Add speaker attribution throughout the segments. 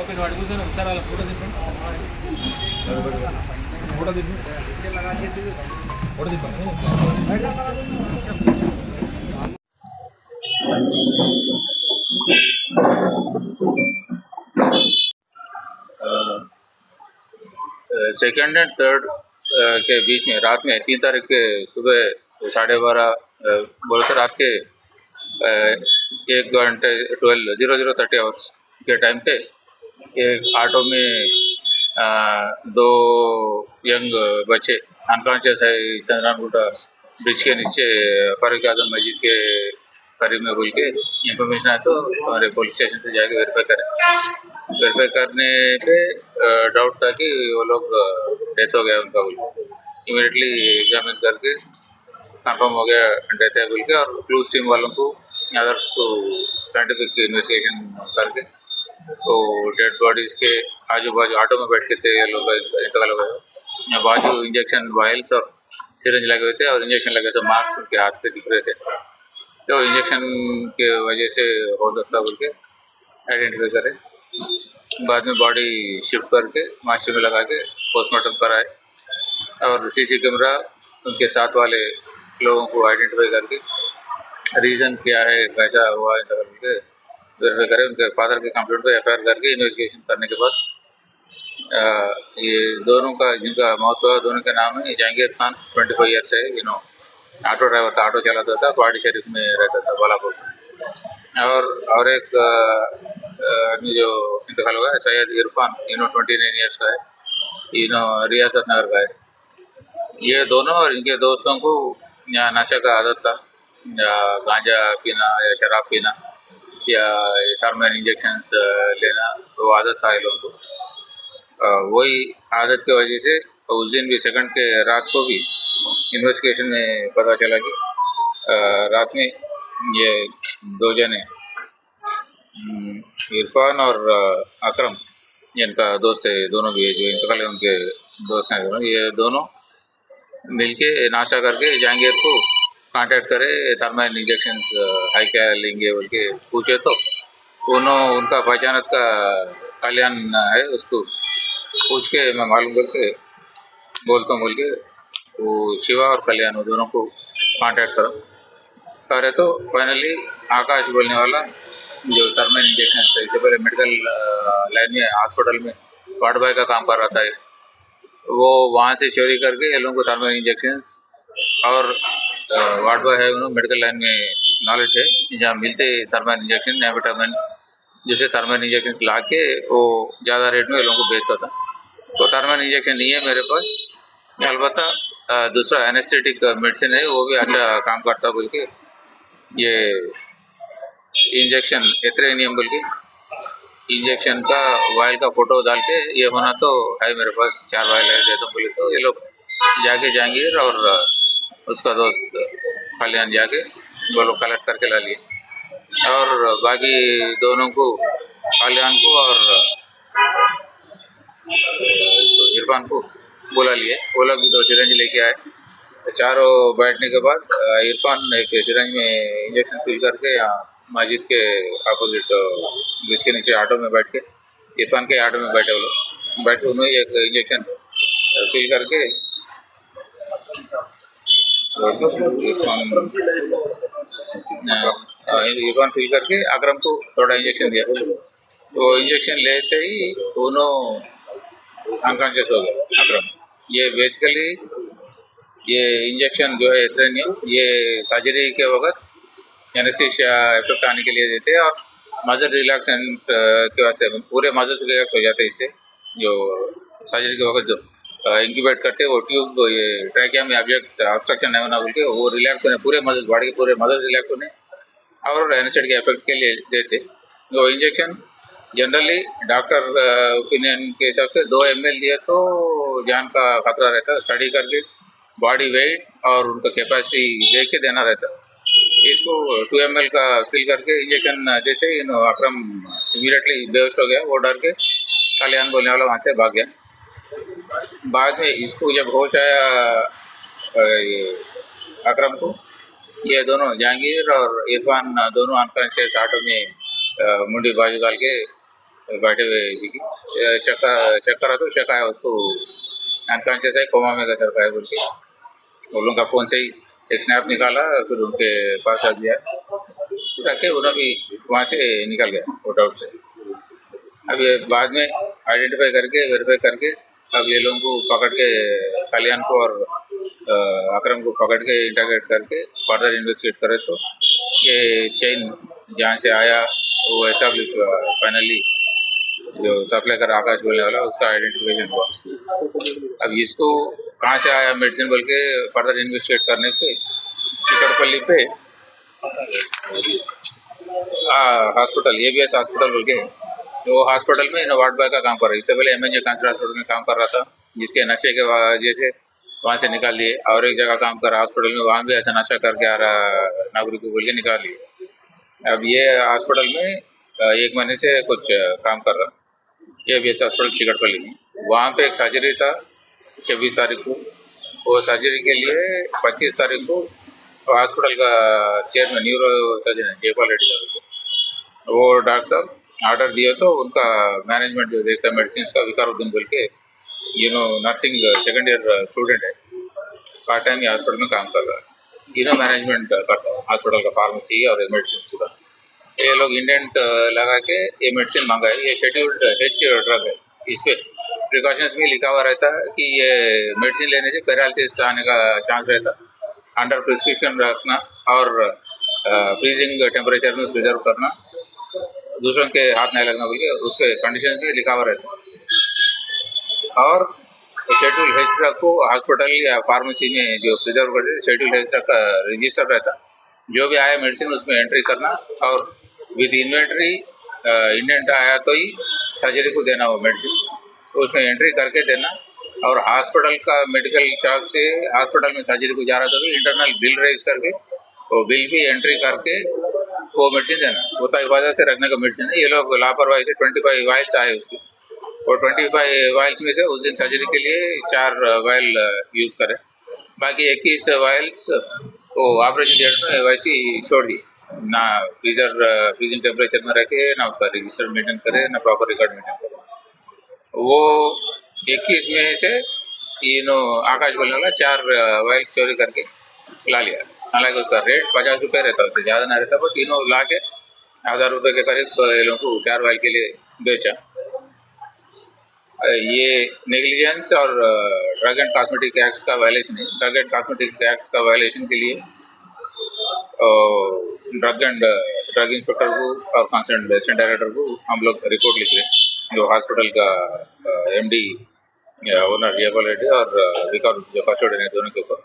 Speaker 1: Okay నువ్వు అడుగు sir ఒకసారి అలా ఫోటో తిప్పండి ఫోటో తిప్పండి ఫోటో తిప్పండి
Speaker 2: सेकंड एंड थर्ड के बीच में रात में 3 तारीख के सुबह 12:30 बोले तो रात के 1 घंटे 12:00 आवर्स के टाइम पे एक ऑटो में दो यंग बच्चे अनकॉन्शियस है चंद्रानगुटा ब्रिज के नीचे फारूक आजम मस्जिद के करीब में बोल के इंफॉर्मेशन आया तो हमारे पुलिस स्टेशन से जाके वेरीफाई करने पे डाउट था कि वो लोग डेथ हो गया उनका बोल के इमीडिएटली एग्जामिन करके कंफर्म हो गया डेथ है बोल के और क्लूज टीम वालों को अदर्स को साइंटिफिक इन्वेस्टिगेशन करके तो डेड बॉडीज के आजू बाजू ऑटो में बैठ के थे ये लोग इंतकाल हो गए बाजू इंजेक्शन वायल्स और सिरिंज लगे हुए थे और इंजेक्शन लगे तो मार्क्स उनके हाथ पे दिख रहे थे तो इंजेक्शन के वजह से हो सकता बोल के आइडेंटिफाई करें बाद में बॉडी शिफ्ट करके मास्टर में लगा के पोस्टमार्टम कराए और सीसी कैमरा उनके साथ वाले लोगों को आइडेंटिफाई करके रीज़न क्या है कैसा हुआ करके वेरीफाई करें उनके फादर के कंप्लेंट पे एफआईआर करके इन्वेस्टिगेशन करने के बाद ये दोनों का जिनका मौत हुआ दोनों का नाम है जहांगीर खान 25 ईयर्स है ऑटो ड्राइवर था ऑटो चलाता था पहाड़ी शरीफ में रहता था बालापुर और एक आदमी जो इंतकाल हुआ है सैयद इरफान 29 ईयर्स का है रियासत नगर का है ये दोनों और इनके दोस्तों को यहाँ नशे का आदत था या गांजा पीना या शराब पीना या थर्मल इंजेक्शंस लेना तो आदत था ये लोगों को वही आदत की वजह से उस दिन भी सेकंड के रात को भी इन्वेस्टिगेशन में पता चला कि रात में ये दो जने इरफान और अकरम जिनका दोस्त है दोनों भी जो इंतकाल है उनके दोस्त हैं ये दोनों मिलके नाश्ता करके जहांगीर को कांटेक्ट करे थर्मल इंजेक्शंस हाई क्या लेंगे बोल के पूछे तो उनका पहचानत का कल्याण है उसको पूछ के मैं मालूम करके बोलता हूँ बोल के वो शिवा और कल्याण वो दोनों को कांटेक्ट करे तो फाइनली आकाश बोलने वाला जो थर्मल इंजेक्शन इससे पहले मेडिकल लाइन में हॉस्पिटल में वार्ड बॉय का काम कर रहा था वो वहाँ से चोरी करके ये लोगों को थर्मल इंजेक्शंस और वार्ड बॉय है उन्होंने मेडिकल लाइन में नॉलेज है जहाँ मिलते थर्मल इंजेक्शन एम्फेटामिन जैसे थर्मल इंजेक्शन ला के वो ज़्यादा रेट में ये लोगों को बेचता था तो थर्मल इंजेक्शन नहीं है मेरे पास अलबत्ता दूसरा एनेस्थेटिक मेडिसिन है वो भी अच्छा काम करता बोल के ये इंजेक्शन एथरेनियम बोल के इंजेक्शन का वायल का फोटो डाल के ये होना तो है मेरे पास 4 वायल है दे दो बोले तो ये लोग जाके जहांगीर और उसका दोस्त कल्याण जाके वो लोग कलेक्ट करके ला लिए और बाकी दोनों को कल्याण को और इरफान को बुला लिए वो लोग भी 2 सिरंज लेके आए चारों बैठने के बाद इरफान एक सिरंज में इंजेक्शन फिल करके यहाँ मस्जिद के अपोजिट ब्रिज के नीचे ऑटो में बैठ के इरफान के ऑटो में बैठे वो लोग बैठ के उन्हें एक इंजेक्शन फिल करके इरफान फिल करके अकरम को थोड़ा इंजेक्शन दिया तो इंजेक्शन लेते ही दोनों अनकॉन्शियस हो गए अकरम ये बेसिकली ये इंजेक्शन जो है एथरेनियम ये सर्जरी के वक्त एनेस्थीसिया इफेक्ट आने के लिए देते हैं और मसल रिलैक्सेंट के वजह से पूरे मसल रिलैक्स हो जाते हैं इससे जो सर्जरी के वक्त जो इंक्यूबेट करते हैं वो ट्यूब ये ट्रैकिया में ऑब्जेक्ट ऑब्स्ट्रक्शन नहीं होना बोल के वो रिलैक्स होने पूरे मसल बॉडी के पूरे मसल रिलैक्स होने और एनेस्थेटिक के इफेक्ट के लिए देते वो इंजेक्शन जनरली डॉक्टर ओपिनियन के हिसाब से 2 ml दिए तो जान का खतरा रहता है स्टडी करके बॉडी वेट और उनका कैपेसिटी देख के देना रहता है इसको 2 ml का फिल करके इंजेक्शन देते अकरम इमीडिएटली बेहोश हो गया वो डर के कल्याण बोलने वाला वहाँ से भाग गया बाद में इसको जब होश आया ये अकरम को ये दोनों जहांगीर और इरफान दोनों अनकॉन्शियस ऑटो में मुंडी बाजू डाल के बैठे हुए जी की चेक करा तो चेक आया उसको अनकॉन्शियस है, कोमा में गटर का है बोल के वो लोगों का फोन से ही एक स्नैप निकाला, फिर उनके पास रख दिया, फिर रख के उन्होंने भी वहाँ से निकल गया वो डाउट से। अब ये बाद में आइडेंटिफाई करके वेरीफाई करके अब ये लोगों को पकड़ के कल्याण को और अकरम को पकड़ के इंटरगेट करके फर्दर इन्वेस्टिगेट करे तो ये चेन जहाँ से आया वो एस्टैब्लिश हुआ फाइनली। जो सप्लाई कर आकाश बोलने वाला उसका आइडेंटिफिकेशन हुआ। अब इसको कहाँ से आया मेडिसिन बोल के फर्दर इन्वेस्टिगेट करने पे चिकटपल्ली पे हॉस्पिटल एबीएस हॉस्पिटल बोल के वो हॉस्पिटल में वार्ड बॉय का काम कर रहा है। इससे पहले एमएनजे कैंसर हॉस्पिटल में काम कर रहा था, जिसके नशे के वजह से वहाँ से निकाल दिए और एक जगह काम कर रहा हॉस्पिटल में, वहाँ भी ऐसा नशा करके आ रहा नागरिक को बोल के निकाल लिए। अब ये हॉस्पिटल में 1 महीने से कुछ काम कर रहा एबीएस हॉस्पिटल चिकटपल्ली में। वहाँ पे एक सर्जरी था 26 तारीख को, वो सर्जरी के लिए 25 तारीख को हॉस्पिटल का चेयरमैन न्यूरो सर्जन है जयपाल रेड्डी साहब, वो डॉक्टर ऑर्डर दिए तो उनका मैनेजमेंट जो देखता है मेडिसिन का विकारुद्दीन बोल के नर्सिंग सेकंड ईयर स्टूडेंट है, पार्ट टाइम हॉस्पिटल में काम कर रहा है। मैनेजमेंट करता है हॉस्पिटल का फार्मेसी और मेडिसिन का। ये लोग इंडेंट लगा के ये मेडिसिन मंगाए, ये शेड्यूल्ड एच ड्रग है, इस पे प्रिकॉशंस में लिखा हुआ रहता है कि ये मेडिसिन लेने से पैरालिसिस आने का चांस रहता, अंडर प्रिस्क्रिप्शन रखना और फ्रीजिंग टेम्परेचर में प्रिजर्व करना, दूसरों के हाथ नहीं लगना बोल के उस पर कंडीशन में लिखा हुआ रहता है। और शेड्यूल एच ड्रग को हॉस्पिटल या फार्मेसी में जो प्रिजर्व करते शेड्यूल एच ड्रग का रजिस्टर रहता, जो भी आया मेडिसिन उसमें एंट्री करना और विद इन्वेंट्री इंडेंट आया तो ही सर्जरी को देना वो मेडिसिन, उसमें एंट्री करके देना। और हॉस्पिटल का मेडिकल शॉप से हॉस्पिटल में सर्जरी को जा रहा तो भी इंटरनल बिल रेज करके वो बिल भी एंट्री करके वो मेडिसिन देना, वो तो इबादत से रखने का मेडिसिन है। ये लोग लापरवाही से 25 वाइल्स आए उसके, और 25 वाइल्स में से उस दिन सर्जरी के लिए 4 वाइल यूज करे, बाकी 21 वाइल्स वो ऑपरेशन थिएटर में वैसे ही छोड़ दी, ना फ्रीजिंग टेम्परेचर में रखे, ना उसका रजिस्टर मेंटेन करे, ना प्रॉपर रिकॉर्ड मेंटेन करे। वो 21 में से आकाश बोलने वाला 4 वाइल चोरी करके ला लिया। हालांकि उसका रेट 50 रुपये रहता, उससे ज़्यादा ना रहता, बट ला के 1000 रुपये के करीब ये लोगों को 4 वाइल के लिए बेचा। ये नेग्लिजेंस और ड्रग एंड कॉस्मेटिक एक्ट का वायलेशन है। ड्रग एंड कॉस्मेटिक एक्ट का वायलेशन के लिए ड्रग इंस्पेक्टर को और कंसर्न असिस्टेंट डायरेक्टर को हम लोग रिपोर्ट लिख रहे हैं, जो हॉस्पिटल का एमडी ओनर जयपाल रेड्डी और विकास जो कस्टोडियन है दोनों के ऊपर,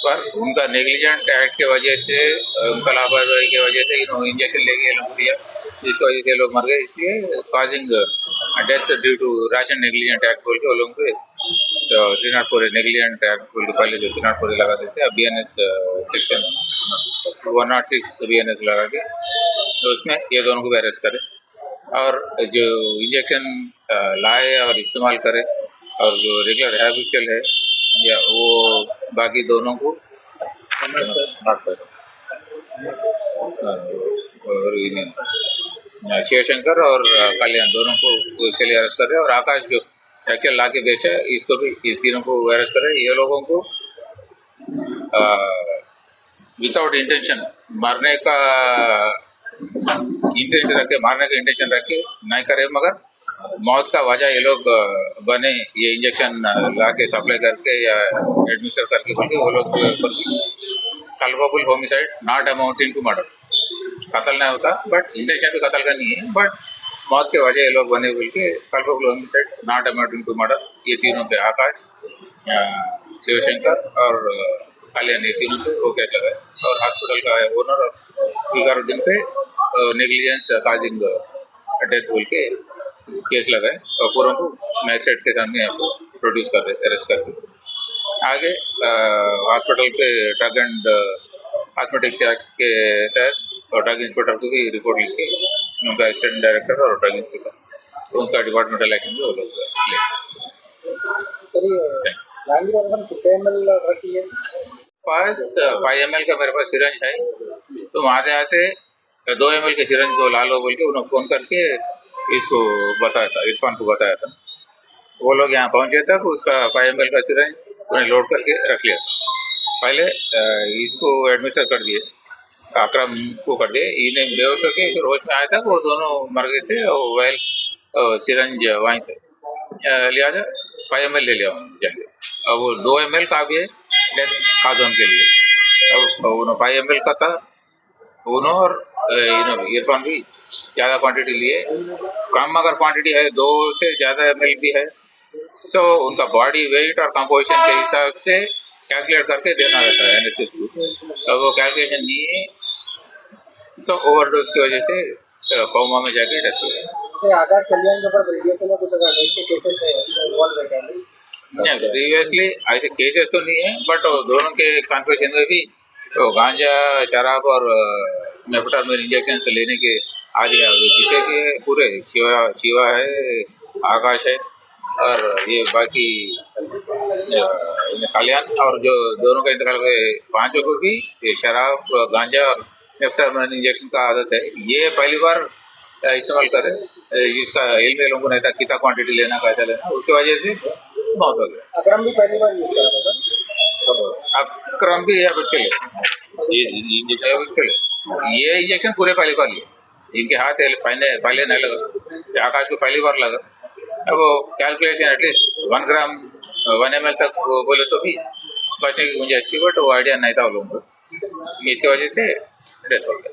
Speaker 2: पर उनका नेग्लिजेंट एक्ट के वजह से, उनका लापरवाही की वजह से इंजेक्शन लेके लोग दिया, जिसकी वजह से लोग मर गए, इसलिए causing death due to rash and negligent act बोल के वो लोगों को 304 नेग्लिजेंट एक्ट बोल के पहले जो 304 लगा देते हैं, अब बीएनएस सेक्शन 106 बीएनएस लगा के तो उसमें ये दोनों को भी अरेस्ट करे, और जो इंजेक्शन लाए और इस्तेमाल करे और जो रेगुलर हैबिचुअल है या वो बाकी दोनों को शिवशंकर और कल्याण दोनों को इसके लिए अरेस्ट कर रहे हैं, और आकाश जो साइकिल ला के बेचा इसको भी, इस तीनों को अरेस्ट कर रहे हैं। ये लोगों को विदाउट इंटेंशन मारने का इंटेंशन रख के नहीं करे, मगर मौत का वजह ये लोग बने, ये इंजेक्शन ला के सप्लाई करके या एडमिनिस्टर करके बोलते वो लोग culpable homicide not amounting to murder, कत्ल नहीं होता बट इंटेंशन भी कत्ल का नहीं है, बट मौत के वजह ये लोग बने बोल के culpable homicide not amounting to murder. ये तीनों पे आकाश, शिवशंकर और कल्याण, ये तीनों पे वो क्या लगा है, और हॉस्पिटल का ओनर और विकारुद्दीन पे नेग्लिजेंस कॉजिंग डेथ बोल के केस लगाए और पूरा को मैजिस्ट्रेट के सामने आपको प्रोड्यूस कर रहे, अरेस्ट करके आगे हॉस्पिटल पे ड्रग एंड कॉस्मेटिक एक्ट के तहत और ड्रग इंस्पेक्टर को भी रिपोर्ट लिख के उनका असिस्टेंट डायरेक्टर और ड्रग इंस्पेक्टर उनका डिपार्टमेंटल एक्शन भी वो लोग पास 5 ml का मेरे पास सिरंज है, तो आते 2 ml के सिरंज को ला लो बोल के उन्होंने फोन करके इसको बताया था, इरफान को बताया था। वो लोग यहाँ पहुंचे तक उसका 5 ml का सिरेंज उन्हें लोड करके रख लिया। पहले इसको एडमिशन कर दिए, अकरम को कर दिए। इन्हें बेहोश होके फिर होश में आया था, वो दोनों मर गए थे और वेल सिरंज वहीं थे। लिहाजा 5 ml ले लिया उन्होंने जाके। अब वो 2 ml काफी है डेथ काजोन के लिए। अब उन्होंने 5 ml का था, उन्होंने और इरफान भी ज्यादा क्वांटिटी लिए। कम अगर क्वांटिटी है 2 से ज्यादा ml भी है तो उनका बॉडी वेट और कंपोजिशन के हिसाब से कैलकुलेट करके देना रहता है एनेस्थिस्ट को। अब वो कैलकुलेशन नहीं है तो ओवरडोज की वजह से कोमा में जाके डेथ हो गई।
Speaker 3: आकाश कल्याण के ऊपर प्रीवियसली में कुछ ऐसे केसेस है इन्वॉल्व है क्या?
Speaker 2: नहीं, प्रीवियसली ऐसे केसेस तो नहीं है, बट दोनों के कन्फेशन में भी तो गांजा, शराब और मेफेटामीन इंजेक्शन से लेने के आदि जीते के पूरे शिवा है, आकाश है और ये बाकी कल्याण और जो दोनों का इंतकाल हुए पांचों को भी ये शराब, गांजा और मेफेटामीन इंजेक्शन का आदत है। ये पहली बार इस्तेमाल करे, इसका इल्म लोगों को नहीं था कितना क्वांटिटी लेना, कैसा लेना, उसकी वजह से मौत हो गया।
Speaker 3: अकरम भी पहली बार यूज करा था सर?
Speaker 2: अकरम भी है बच्चे ये इंजेक्शन पूरे पहली बार लिए, इनके हाथ पहले नहीं लगा, आकाश को पहली बार लगा। अब वो कैलकुलेशन एटलीस्ट 1 ग्राम 1 ml तक वो बोले तो भी बचने की गुंजाइश थी, बट वो आइडिया नहीं था उन लोगों को, इसकी वजह से डेथ हो गया।